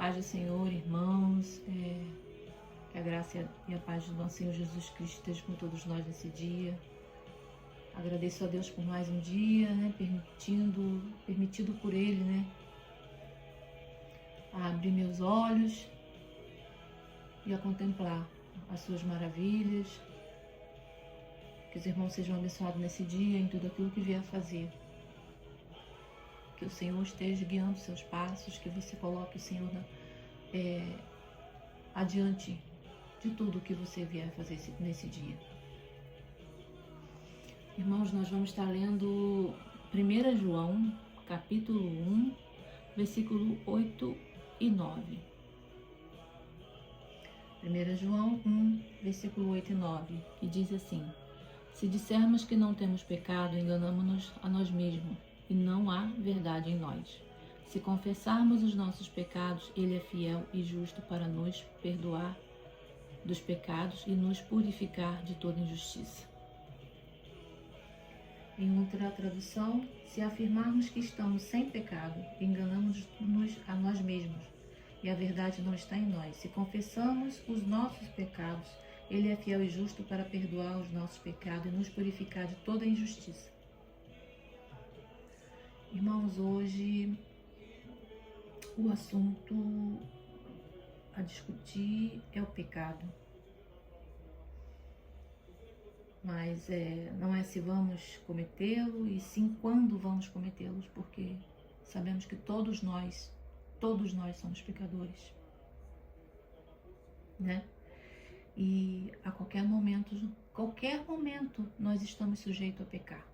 Paz do Senhor, irmãos, que a graça e a paz do nosso Senhor Jesus Cristo estejam com todos nós nesse dia. Agradeço a Deus por mais um dia, né, permitido por Ele, né, a abrir meus olhos e a contemplar as suas maravilhas. Que os irmãos sejam abençoados nesse dia, em tudo aquilo que vier a fazer. Que o Senhor esteja guiando seus passos, que você coloque o Senhor adiante de tudo que você vier a fazer nesse dia. Irmãos, nós vamos estar lendo 1 João, capítulo 1, versículo 8 e 9. 1 João 1, versículo 8 e 9, que diz assim: Se dissermos que não temos pecado, enganamo-nos a nós mesmos, e não há verdade em nós. Se confessarmos os nossos pecados, Ele é fiel e justo para nos perdoar dos pecados e nos purificar de toda injustiça. Em outra tradução, se afirmarmos que estamos sem pecado, enganamos-nos a nós mesmos, e a verdade não está em nós. Se confessamos os nossos pecados, Ele é fiel e justo para perdoar os nossos pecados e nos purificar de toda injustiça. Irmãos, hoje o assunto a discutir é o pecado. Mas não é se vamos cometê-lo, e sim quando vamos cometê-los, porque sabemos que todos nós somos pecadores, né? E a qualquer momento nós estamos sujeitos a pecar.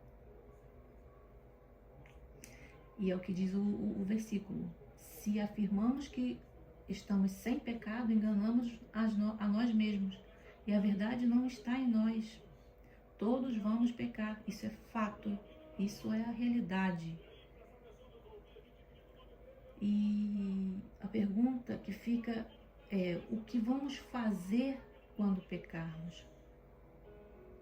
E é o que diz o versículo: se afirmamos que estamos sem pecado, enganamos a nós mesmos, e a verdade não está em nós. Todos vamos pecar, isso é fato, isso é a realidade. E a pergunta que fica é: o que vamos fazer quando pecarmos?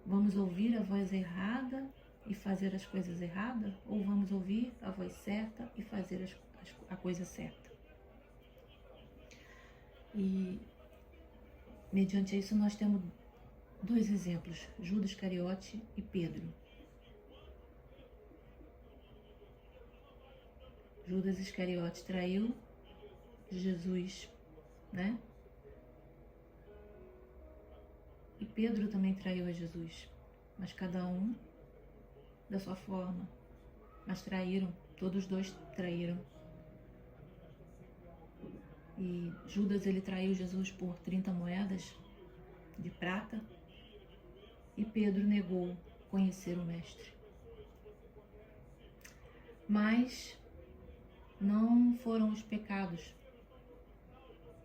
Vamos ouvir a voz errada e fazer as coisas erradas? Ou vamos ouvir a voz certa e fazer a coisa certa? E mediante isso nós temos dois exemplos: Judas Iscariote e Pedro. Judas Iscariote traiu Jesus, né? E Pedro também traiu a Jesus, mas cada um da sua forma. Mas traíram, todos os dois traíram. E Judas, ele traiu Jesus por 30 moedas de prata, e Pedro negou conhecer o Mestre. Mas não foram os pecados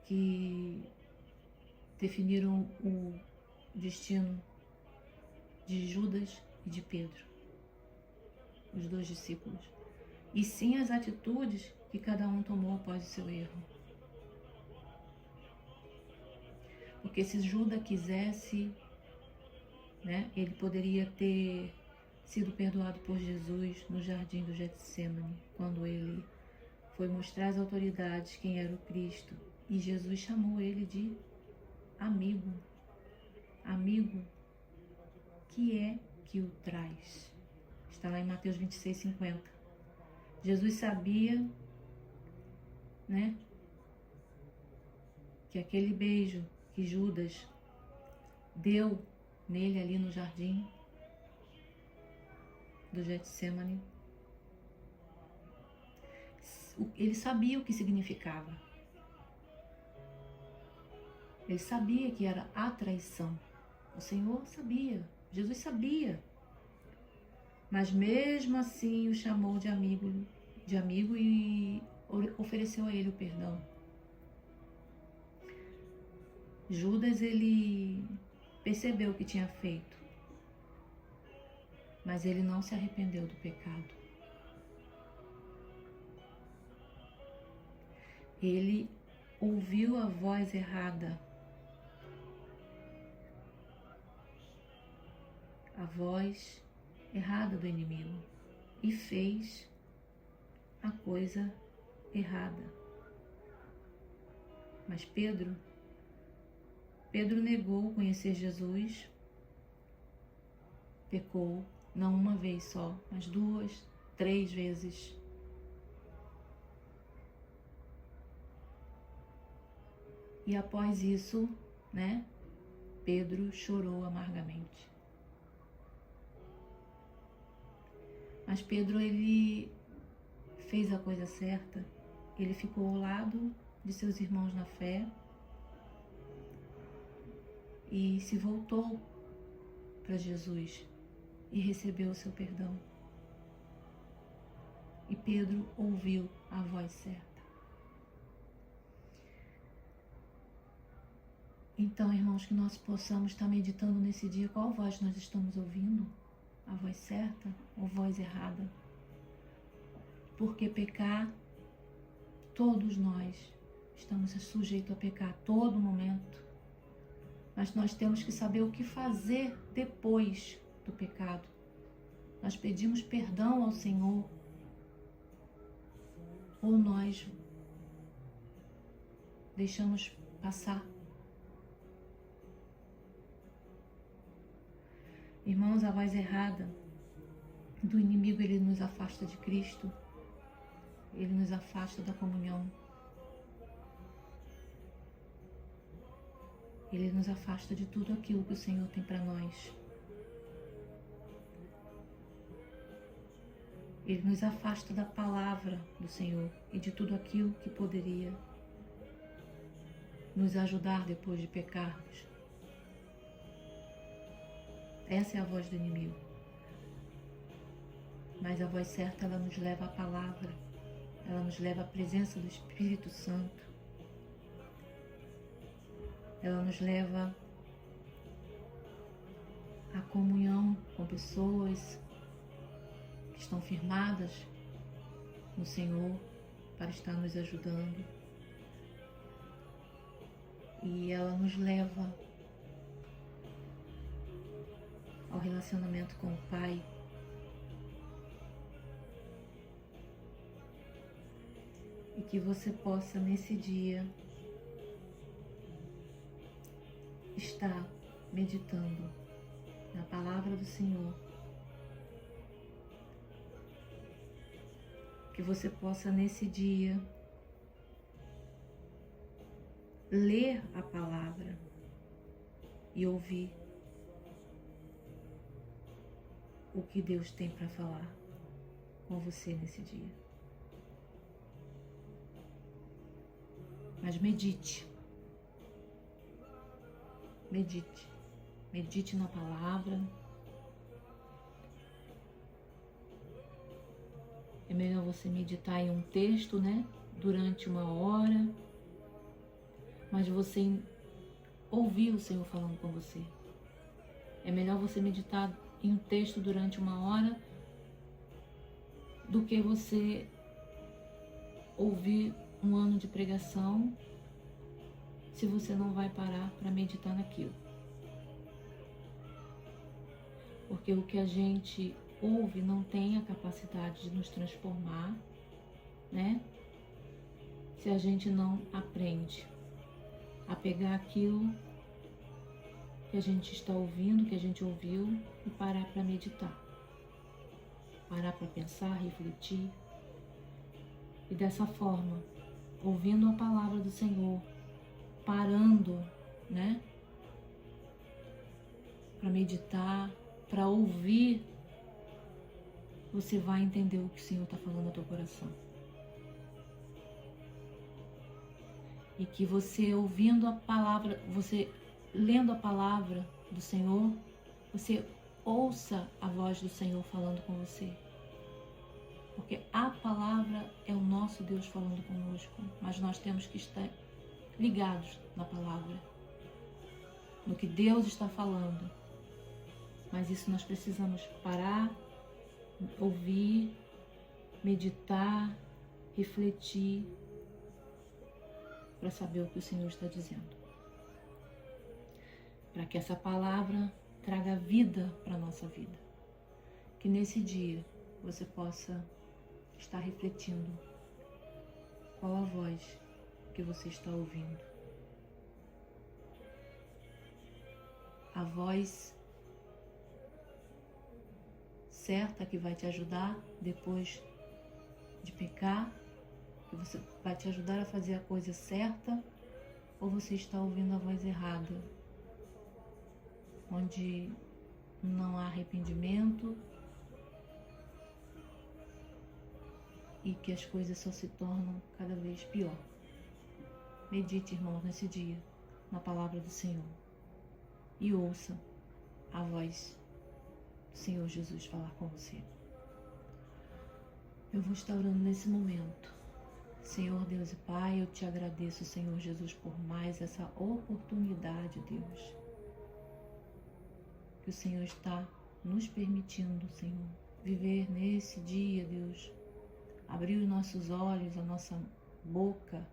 que definiram o destino de Judas e de Pedro, os dois discípulos, e sim as atitudes que cada um tomou após o seu erro. Porque se Judas quisesse, né, ele poderia ter sido perdoado por Jesus no jardim do Getsemane, quando ele foi mostrar às autoridades quem era o Cristo, e Jesus chamou ele de amigo. Amigo, que é que o traz? Está lá em Mateus 26:50. Jesus sabia, né, que aquele beijo que Judas deu nele ali no jardim do Getsemane, ele sabia o que significava. Ele sabia que era a traição. O Senhor sabia, Jesus sabia. Mas mesmo assim o chamou de amigo e ofereceu a ele o perdão. Judas, ele percebeu o que tinha feito, mas ele não se arrependeu do pecado. Ele ouviu a voz errada, a voz errada do inimigo, e fez a coisa errada. Mas Pedro negou conhecer Jesus, pecou, não uma vez só, mas 2, 3 vezes. E após isso, né, Pedro chorou amargamente. Mas Pedro, ele fez a coisa certa. Ele ficou ao lado de seus irmãos na fé e se voltou para Jesus e recebeu o seu perdão. E Pedro ouviu a voz certa. Então, irmãos, que nós possamos estar meditando nesse dia qual voz nós estamos ouvindo, a voz certa ou voz errada. Porque pecar, todos nós estamos sujeitos a pecar a todo momento. Mas nós temos que saber o que fazer depois do pecado. Nós pedimos perdão ao Senhor ou nós deixamos passar. Irmãos, a voz errada do inimigo, ele nos afasta de Cristo, ele nos afasta da comunhão, ele nos afasta de tudo aquilo que o Senhor tem para nós. Ele nos afasta da palavra do Senhor e de tudo aquilo que poderia nos ajudar depois de pecarmos. Essa é a voz do inimigo. Mas a voz certa, ela nos leva à palavra, ela nos leva à presença do Espírito Santo, ela nos leva à comunhão com pessoas que estão firmadas no Senhor para estar nos ajudando. E ela nos leva ao relacionamento com o Pai. E que você possa nesse dia estar meditando na palavra do Senhor. Que você possa nesse dia ler a palavra e ouvir o que Deus tem para falar com você nesse dia. Mas medite. Medite. Medite na palavra. É melhor você meditar em um texto, né? Durante 1 hora. Mas você ouvir o Senhor falando com você. É melhor você meditar em um texto durante 1 hora do que você ouvir 1 ano de pregação se você não vai parar para meditar naquilo. Porque o que a gente ouve não tem a capacidade de nos transformar, né? Se a gente não aprende a pegar aquilo que a gente está ouvindo, que a gente ouviu, e parar para meditar. Parar para pensar, refletir. E dessa forma, ouvindo a palavra do Senhor, parando, né? Para meditar, para ouvir, você vai entender o que o Senhor está falando no teu coração. E que você ouvindo a palavra, você lendo a palavra do Senhor, você ouça a voz do Senhor falando com você. Porque a palavra é o nosso Deus falando conosco, mas nós temos que estar ligados na palavra, no que Deus está falando. Mas isso nós precisamos parar, ouvir, meditar, refletir, para saber o que o Senhor está dizendo. Para que essa palavra traga vida para a nossa vida. Que nesse dia você possa estar refletindo qual a voz que você está ouvindo. a voz certa que vai te ajudar depois de pecar, que você vai te ajudar a fazer a coisa certa, ou você está ouvindo a voz errada, onde não há arrependimento e que as coisas só se tornam cada vez pior. Medite, irmãos, nesse dia, na palavra do Senhor, e ouça a voz do Senhor Jesus falar com você. Eu vou estar orando nesse momento. Senhor Deus e Pai, eu te agradeço, Senhor Jesus, por mais essa oportunidade, Deus, que o Senhor está nos permitindo, Senhor, viver nesse dia, Deus, abrir os nossos olhos, a nossa boca,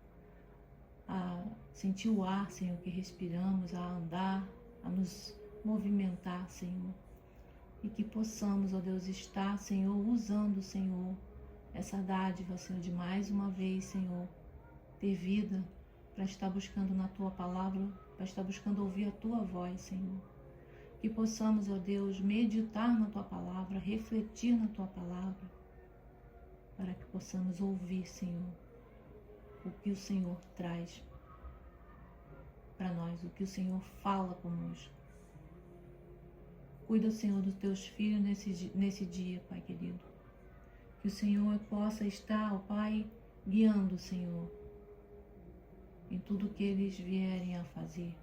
a sentir o ar, Senhor, que respiramos, a andar, a nos movimentar, Senhor, e que possamos, ó Deus, estar, Senhor, usando, Senhor, essa dádiva, Senhor, de mais uma vez, Senhor, ter vida para estar buscando na Tua palavra, para estar buscando ouvir a Tua voz, Senhor. Que possamos, ó Deus, meditar na Tua palavra, refletir na Tua palavra, para que possamos ouvir, Senhor, o que o Senhor traz para nós, o que o Senhor fala conosco. Cuida, Senhor, dos Teus filhos nesse dia, Pai querido. Que o Senhor possa estar, ó Pai, guiando, Senhor, em tudo que eles vierem a fazer.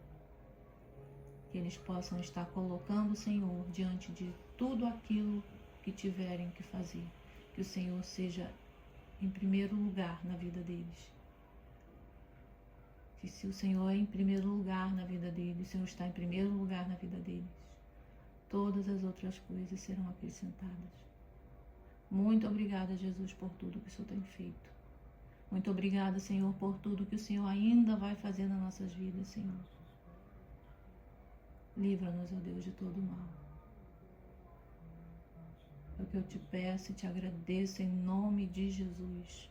Que eles possam estar colocando, Senhor, diante de tudo aquilo que tiverem que fazer. Que o Senhor seja em primeiro lugar na vida deles. Que se o Senhor é em primeiro lugar na vida deles, o Senhor está em primeiro lugar na vida deles, todas as outras coisas serão acrescentadas. Muito obrigada, Jesus, por tudo que o Senhor tem feito. Muito obrigada, Senhor, por tudo que o Senhor ainda vai fazer nas nossas vidas, Senhor. Livra-nos, ó Deus, de todo mal. É o que eu te peço e te agradeço em nome de Jesus.